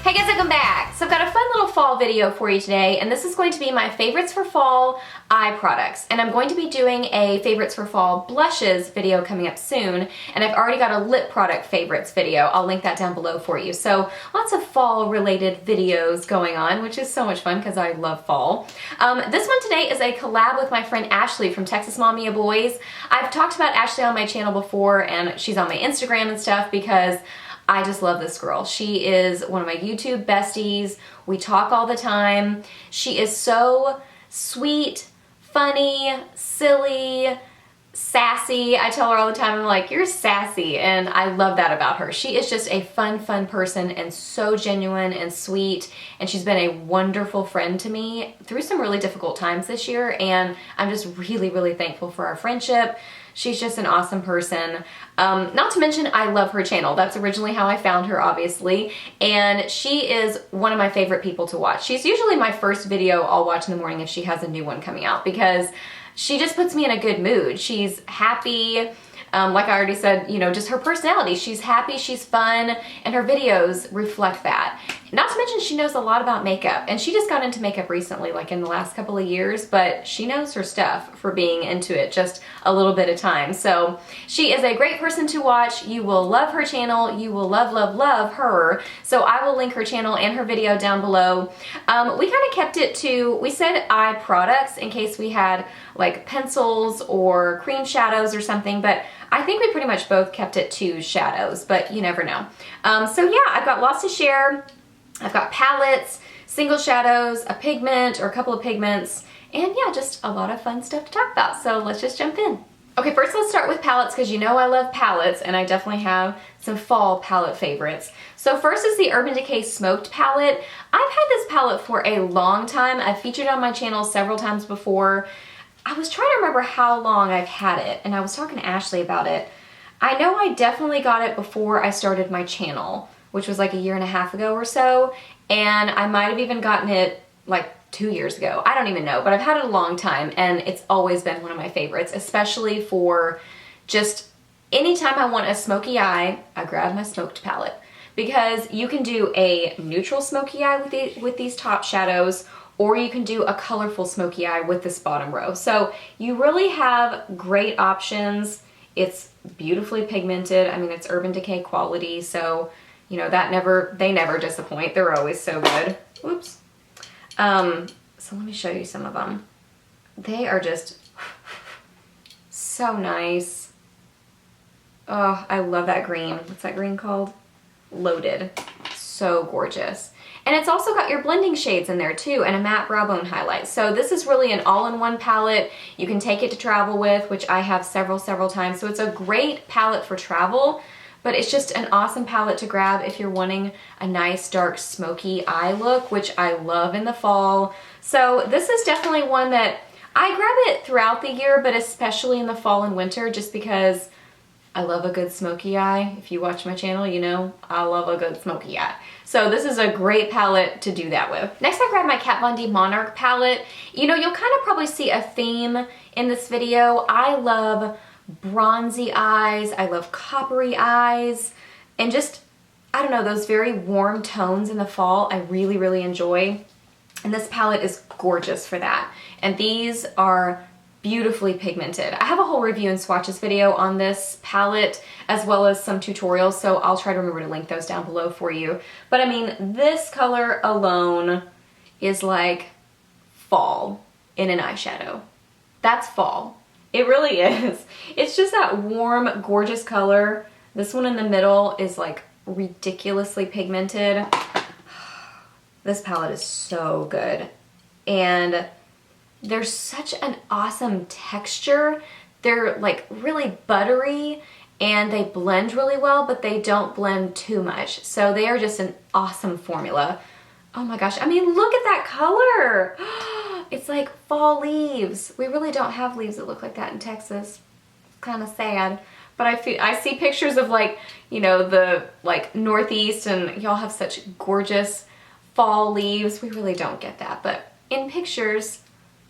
Hey guys, welcome back. So I've got a fun little fall video for you today, and this is going to be my favorites for fall eye products. And I'm going to be doing a favorites for fall blushes video coming up soon, and I've already got a lip product favorites video. I'll link that down below for you. So lots of fall related videos going on, which is so much fun because I love fall. This one today is a collab with my friend Ashley from TxMommyofBoys. I've talked about Ashley on my channel before, and she's on my Instagram and stuff because I just love this girl. She is one of my YouTube besties. We talk all the time. She is so sweet, funny, silly, sassy. I tell her all the time, I'm like, you're sassy, and I love that about her. She is just a fun person and so genuine and sweet, and she's been a wonderful friend to me through some really difficult times this year, and I'm just really thankful for our friendship. She's just an awesome person. Not to mention, I love her channel. That's originally how I found her, obviously. And she is one of my favorite people to watch. She's usually my first video I'll watch in the morning if she has a new one coming out, because she just puts me in a good mood. She's happy. Like I already said, you know, just her personality. She's happy, she's fun, and her videos reflect that. Not to mention she knows a lot about makeup, and she just got into makeup recently, like in the last couple of years, but she knows her stuff for being into it just a little bit of time. So she is a great person to watch. You will love her channel. You will love her. So I will link her channel and her video down below. We kind of kept it to, we said eye products in case we had like pencils or cream shadows or something, but I think we pretty much both kept it to shadows, but you never know. So yeah, I've got lots to share. I've got palettes, single shadows, a pigment or a couple of pigments, and yeah, just a lot of fun stuff to talk about. So let's just jump in. Okay, first let's start with palettes because you know I love palettes, and I definitely have some fall palette favorites. So first is the Urban Decay Smoked palette. I've had this palette for a long time. I've featured it on my channel several times before. I was trying to remember how long I've had it, and I was talking to Ashley about it. I know I definitely got it before I started my channel, which was like a year and a half ago or so, and I might have even gotten it like 2 years ago. I don't even know, but I've had it a long time, and it's always been one of my favorites, especially for just anytime I want a smoky eye, I grab my smoked palette, because you can do a neutral smoky eye with these top shadows, or you can do a colorful smoky eye with this bottom row. So you really have great options. It's beautifully pigmented. I mean, it's Urban Decay quality, so you know, they never disappoint. They're always so good. Whoops. So let me show you some of them. They are just so nice. Oh, I love that green. What's that green called? Loaded. So gorgeous. And it's also got your blending shades in there too, and a matte brow bone highlight. So this is really an all-in-one palette. You can take it to travel with, which I have several times. So it's a great palette for travel, but it's just an awesome palette to grab if you're wanting a nice dark smoky eye look, which I love in the fall. So this is definitely one that I grab it throughout the year, but especially in the fall and winter, just because I love a good smoky eye. If you watch my channel, you know I love a good smoky eye. So this is a great palette to do that with. Next, I grabbed my Kat Von D Monarch palette. You know, you'll kind of probably see a theme in this video. I love bronzy eyes, I love coppery eyes, and just, I don't know, those very warm tones in the fall I really enjoy. And this palette is gorgeous for that. And these are beautifully pigmented. I have a whole review and swatches video on this palette, as well as some tutorials, so I'll try to remember to link those down below for you. But I mean, this color alone is like fall in an eyeshadow. That's fall. It really is. It's just that warm, gorgeous color. This one in the middle is like ridiculously pigmented. This palette is so good. And there's such an awesome texture. They're like really buttery, and they blend really well, but they don't blend too much. So they are just an awesome formula. Oh my gosh, I mean, look at that color. It's like fall leaves. We really don't have leaves that look like that in Texas. It's kind of sad. But I see pictures of, like, you know, the like Northeast, and y'all have such gorgeous fall leaves. We really don't get that, but in pictures,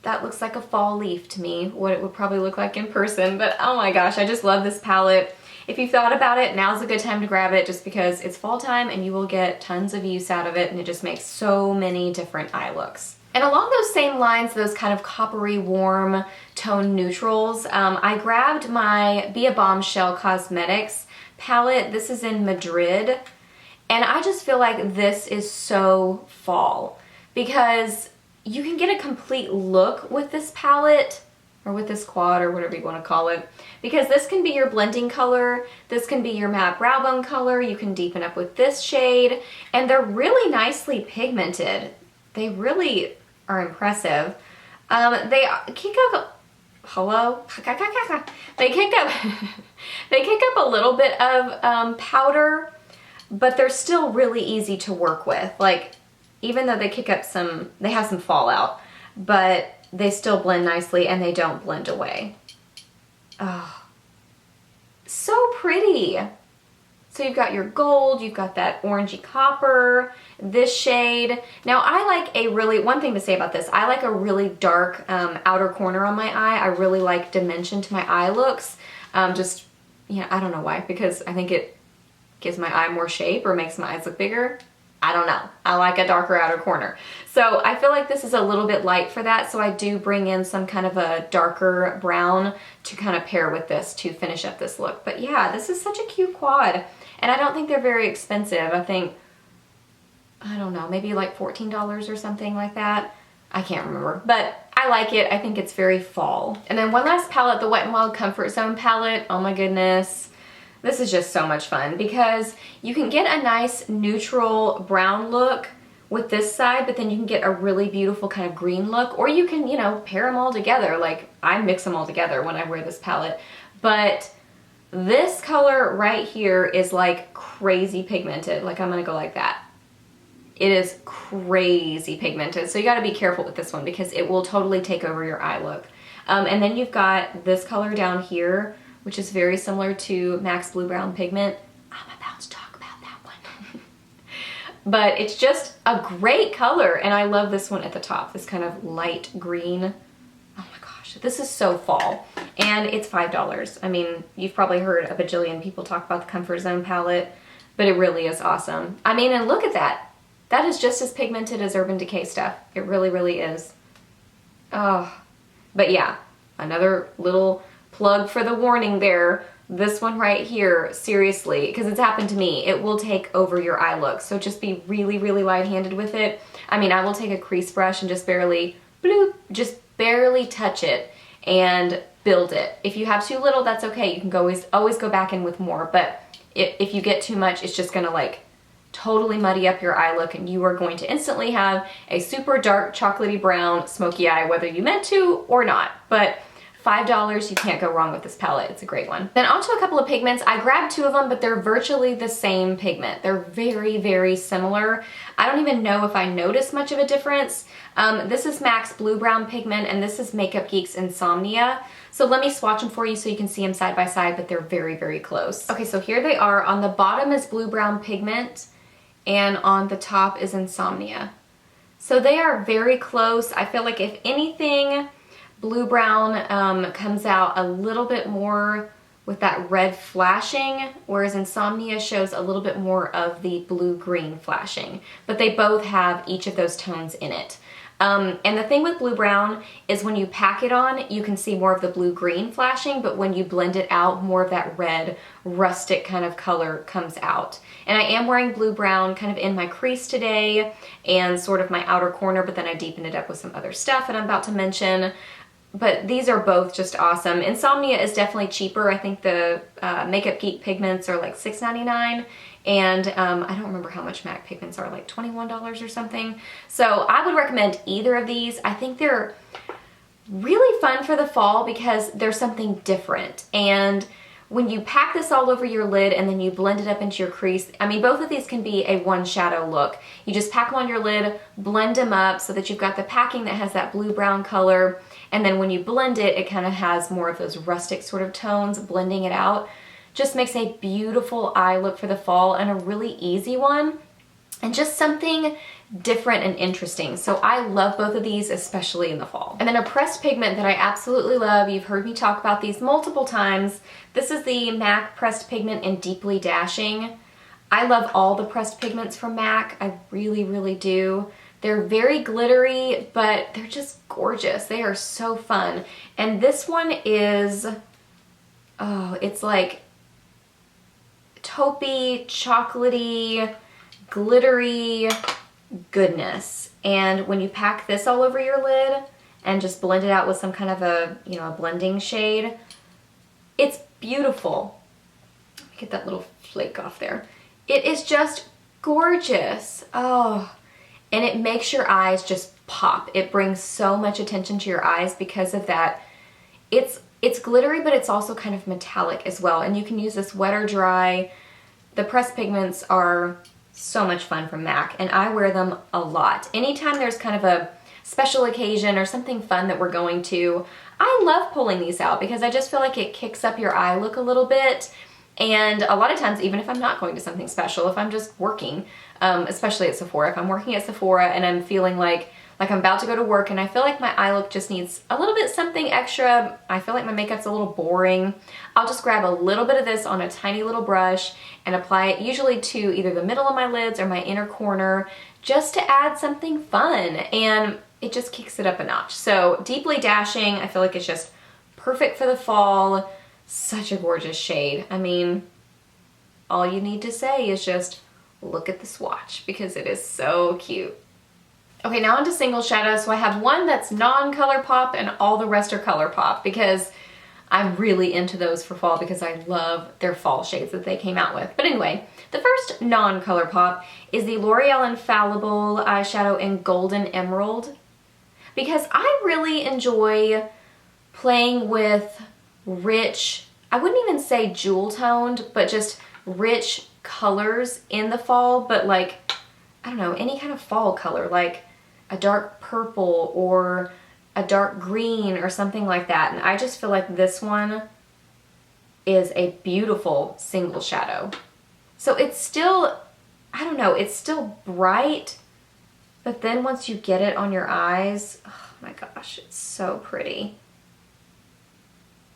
that looks like a fall leaf to me, what it would probably look like in person. But oh my gosh, I just love this palette. if you thought about it, now's a good time to grab it just because it's fall time and you will get tons of use out of it, and it just makes so many different eye looks. And along those same lines, those kind of coppery warm tone neutrals, I grabbed my Bombshell Cosmetics palette. This is in Madrid, and I just feel like this is so fall because you can get a complete look with this palette, or with this quad, or whatever you want to call it, because this can be your blending color, this can be your matte brow bone color, you can deepen up with this shade, and they're really nicely pigmented. They really are impressive. They kick up, they kick up a little bit of powder, but they're still really easy to work with. Like, even though they kick up some, they have some fallout, but they still blend nicely and they don't blend away. Oh, so pretty. So you've got your gold, you've got that orangey copper, this shade. Now I like a really, one thing to say about this, I like a really dark outer corner on my eye. I really like dimension to my eye looks. Just, yeah, I don't know why, because I think it gives my eye more shape or makes my eyes look bigger. I don't know. I like a darker outer corner. So I feel like this is a little bit light for that, so I do bring in some kind of a darker brown to kind of pair with this to finish up this look. But yeah, this is such a cute quad. And I don't think they're very expensive. I think, I don't know, maybe like $14 or something like that. I can't remember, but I like it. I think it's very fall. And then one last palette, the Wet n Wild Comfort Zone palette. Oh my goodness. This is just so much fun because you can get a nice neutral brown look with this side, but then you can get a really beautiful kind of green look, or you can, you know, pair them all together. Like, I mix them all together when I wear this palette. But this color right here is like crazy pigmented. Like, I'm gonna go like that. It is crazy pigmented. So you gotta be careful with this one because it will totally take over your eye look. And then you've got this color down here, which is very similar to MAC's Blue Brown Pigment. I'm about to talk about that one. But it's just a great color, and I love this one at the top, this kind of light green. Oh my gosh, this is so fall. And it's $5. I mean, you've probably heard a bajillion people talk about the Comfort Zone palette, but it really is awesome. I mean, and look at that. That is just as pigmented as Urban Decay stuff. It really, really is. Oh, but yeah, another little plug for the warning there. This one right here, seriously, because it's happened to me, it will take over your eye look. So just be really, really light-handed with it. I mean, I will take a crease brush and just barely, bloop, just barely touch it and build it. If you have too little, that's okay. You can always go back in with more. But if you get too much, it's just gonna like totally muddy up your eye look, and you are going to instantly have a super dark chocolatey brown smoky eye, whether you meant to or not. But $5, you can't go wrong with this palette. It's a great one. Then onto a couple of pigments. I grabbed two of them, but they're virtually the same pigment. They're very, very similar. I don't even know if I noticed much of a difference. This is MAC's Blue Brown Pigment, and this is Makeup Geek's Insomnia. So let me swatch them for you so you can see them side by side, but they're very, very close. Okay, so here they are. On the bottom is Blue Brown Pigment, and on the top is Insomnia. So they are very close. I feel like if anything, Blue Brown comes out a little bit more with that red flashing, whereas Insomnia shows a little bit more of the blue-green flashing. But they both have each of those tones in it. And the thing with Blue Brown is when you pack it on, you can see more of the blue-green flashing, but when you blend it out, more of that red, rustic kind of color comes out. And I am wearing Blue Brown kind of in my crease today and sort of my outer corner, but then I deepened it up with some other stuff that I'm about to mention. But these are both just awesome. Insomnia is definitely cheaper. I think the Makeup Geek pigments are like $6.99. And I don't remember how much MAC pigments are, like $21 or something. So I would recommend either of these. I think they're really fun for the fall because they're something different. And when you pack this all over your lid and then you blend it up into your crease, I mean, both of these can be a one shadow look. You just pack them on your lid, blend them up so that you've got the packing that has that blue-brown color. And then when you blend it, it kind of has more of those rustic sort of tones, blending it out. Just makes a beautiful eye look for the fall and a really easy one. And just something different and interesting. So I love both of these, especially in the fall. And then a pressed pigment that I absolutely love. You've heard me talk about these multiple times. This is the MAC pressed pigment in Deeply Dashing. I love all the pressed pigments from MAC. I really, really do. They're very glittery, but they're just gorgeous. They are so fun. And this one is, oh, it's like taupey, chocolatey, glittery goodness. And when you pack this all over your lid and just blend it out with some kind of a, you know, a blending shade, it's beautiful. Let me get that little flake off there. It is just gorgeous. Oh, and it makes your eyes just pop. It brings so much attention to your eyes because of that. It's glittery, but it's also kind of metallic as well. And you can use this wet or dry. The pressed pigments are so much fun from MAC, and I wear them a lot. Anytime there's kind of a special occasion or something fun that we're going to, I love pulling these out because I just feel like it kicks up your eye look a little bit. And a lot of times, even if I'm not going to something special, if I'm just working, especially at Sephora, if I'm working at Sephora and I'm feeling like I'm about to go to work and I feel like my eye look just needs a little bit something extra, I feel like my makeup's a little boring, I'll just grab a little bit of this on a tiny little brush and apply it usually to either the middle of my lids or my inner corner just to add something fun, and it just kicks it up a notch. So Deeply Dashing, I feel like it's just perfect for the fall. Such a gorgeous shade. I mean, all you need to say is just look at the swatch because it is so cute. Okay, now onto single shadows. So I have one that's non-Colourpop and all the rest are Colourpop because I'm really into those for fall because I love their fall shades that they came out with. But anyway, the first non-Colourpop is the L'Oreal Infallible eyeshadow in Golden Emerald because I really enjoy playing with rich, I wouldn't even say jewel toned, but just rich colors in the fall, but like, I don't know, any kind of fall color, like a dark purple or a dark green or something like that. And I just feel like this one is a beautiful single shadow. So it's still, I don't know, it's still bright, but then once you get it on your eyes, oh my gosh, it's so pretty.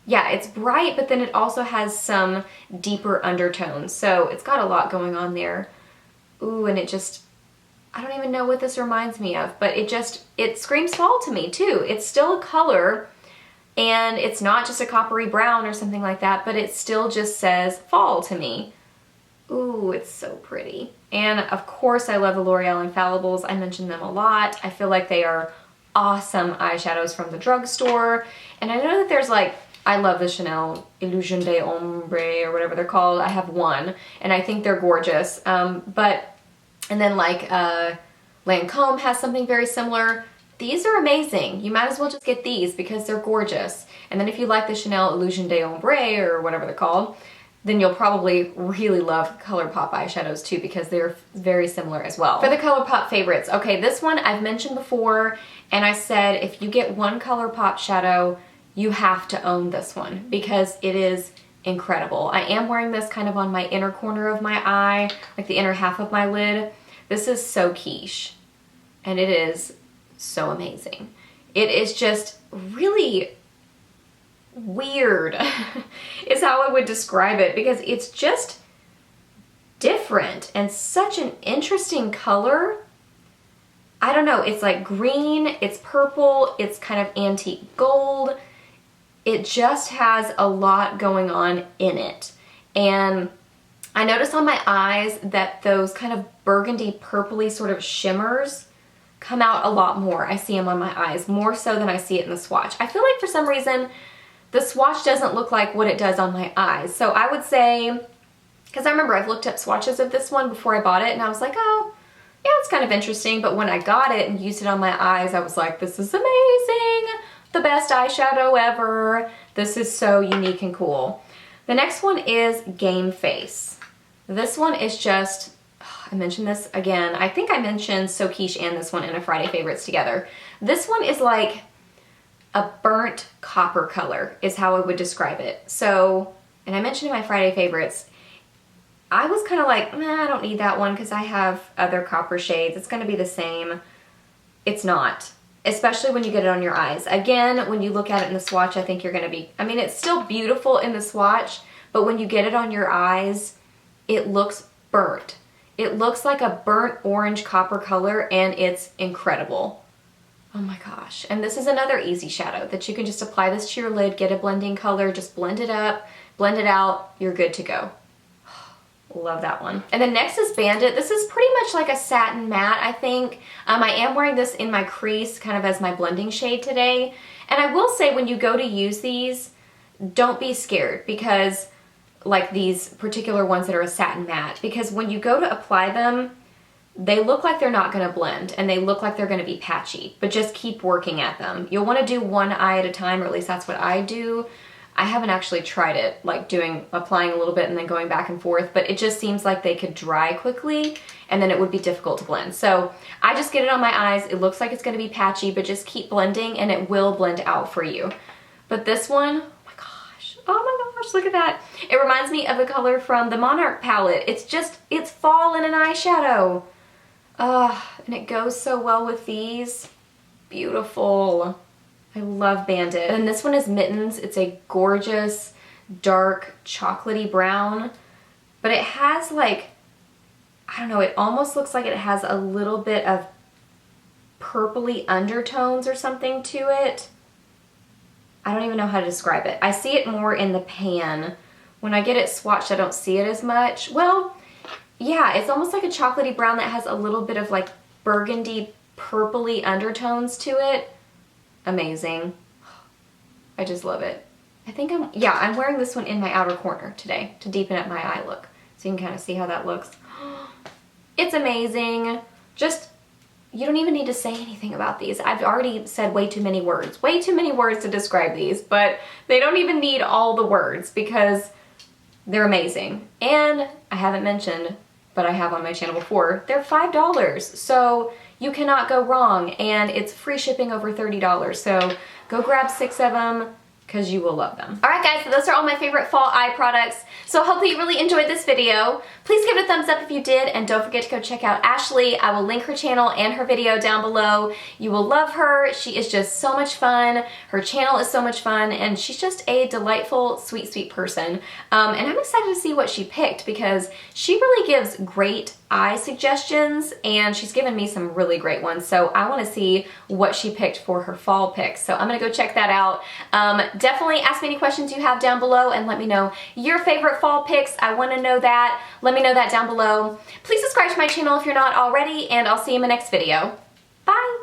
Yeah, it's bright, but then it also has some deeper undertones. So it's got a lot going on there. Ooh, and it just, I don't even know what this reminds me of, but it screams fall to me too. It's still a color, and it's not just a coppery brown or something like that, but it still just says fall to me. Ooh, it's so pretty. And of course I love the L'Oreal Infallibles. I mention them a lot. I feel like they are awesome eyeshadows from the drugstore. And I know that there's like, I love the Chanel Illusion de Ombre or whatever they're called. I have one and I think they're gorgeous. And then like Lancome has something very similar. These are amazing. You might as well just get these because they're gorgeous. And then if you like the Chanel Illusion de Ombre or whatever they're called, then you'll probably really love Colourpop eyeshadows too because they're very similar as well. For the Colourpop favorites, okay, this one I've mentioned before, and I said if you get one Colourpop shadow, you have to own this one because it is incredible. I am wearing this kind of on my inner corner of my eye, like the inner half of my lid. This is so quiche, and it is so amazing. It is just really weird is how I would describe it because it's just different and such an interesting color. I don't know, it's like green, it's purple, it's kind of antique gold. It just has a lot going on in it. And I notice on my eyes that those kind of burgundy purpley sort of shimmers come out a lot more. I see them on my eyes more so than I see it in the swatch. I feel like for some reason the swatch doesn't look like what it does on my eyes. So I would say, because I remember I've looked up swatches of this one before I bought it and I was like, oh, yeah, it's kind of interesting. But when I got it and used it on my eyes, I was like, this is amazing. The best eyeshadow ever. This is so unique and cool. The next one is Game Face. This one is just, I mentioned this again. I think I mentioned So Quiche and this one in a Friday Favorites together. This one is like a burnt copper color is how I would describe it. So, and I mentioned in my Friday Favorites, I was kind of like, nah, I don't need that one because I have other copper shades. It's going to be the same. It's not. Especially when you get it on your eyes. Again, when you look at it in the swatch, I think you're going to be, I mean, it's still beautiful in the swatch, but when you get it on your eyes, it looks burnt. It looks like a burnt orange copper color, and it's incredible. Oh my gosh. And this is another easy shadow that you can just apply this to your lid, get a blending color, just blend it up, blend it out, you're good to go. Love that one. And then next is Bandit. This is pretty much like a satin matte, I think. I am wearing this in my crease kind of as my blending shade today. And I will say when you go to use these, don't be scared because like these particular ones that are a satin matte, because when you go to apply them, they look like they're not going to blend and they look like they're going to be patchy, but just keep working at them. You'll want to do one eye at a time, or at least that's what I do. I haven't actually tried it, like applying a little bit and then going back and forth, but it just seems like they could dry quickly and then it would be difficult to blend. So I just get it on my eyes. It looks like it's going to be patchy, but just keep blending and it will blend out for you. But this one, oh my gosh, look at that. It reminds me of the color from the Monarch palette. It's fall in an eyeshadow. And it goes so well with these. Beautiful. I love Bandit. And this one is Mittens. It's a gorgeous, dark, chocolatey brown. But it has like, I don't know, it almost looks like it has a little bit of purpley undertones or something to it. I don't even know how to describe it. I see it more in the pan. When I get it swatched, I don't see it as much. Well, yeah, it's almost like a chocolatey brown that has a little bit of like burgundy, purpley undertones to it. Amazing. I just love it. I think I'm wearing this one in my outer corner today to deepen up my eye look. So you can kind of see how that looks. It's amazing. You don't even need to say anything about these. I've already said way too many words to describe these, but they don't even need all the words because they're amazing. And I haven't mentioned, but I have on my channel before, they're $5. So you cannot go wrong, and it's free shipping over $30. So go grab 6 of them because you will love them. All right guys, so those are all my favorite fall eye products. So hopefully you really enjoyed this video. Please give it a thumbs up if you did, and don't forget to go check out Ashley. I will link her channel and her video down below. You will love her. She is just so much fun. Her channel is so much fun, and she's just a delightful, sweet, sweet person. And I'm excited to see what she picked because she really gives great eye suggestions, and she's given me some really great ones. So I want to see what she picked for her fall picks. So I'm going to go check that out. Definitely ask me any questions you have down below and let me know your favorite fall picks. I want to know that. Let me know that down below. Please subscribe to my channel if you're not already, and I'll see you in my next video. Bye!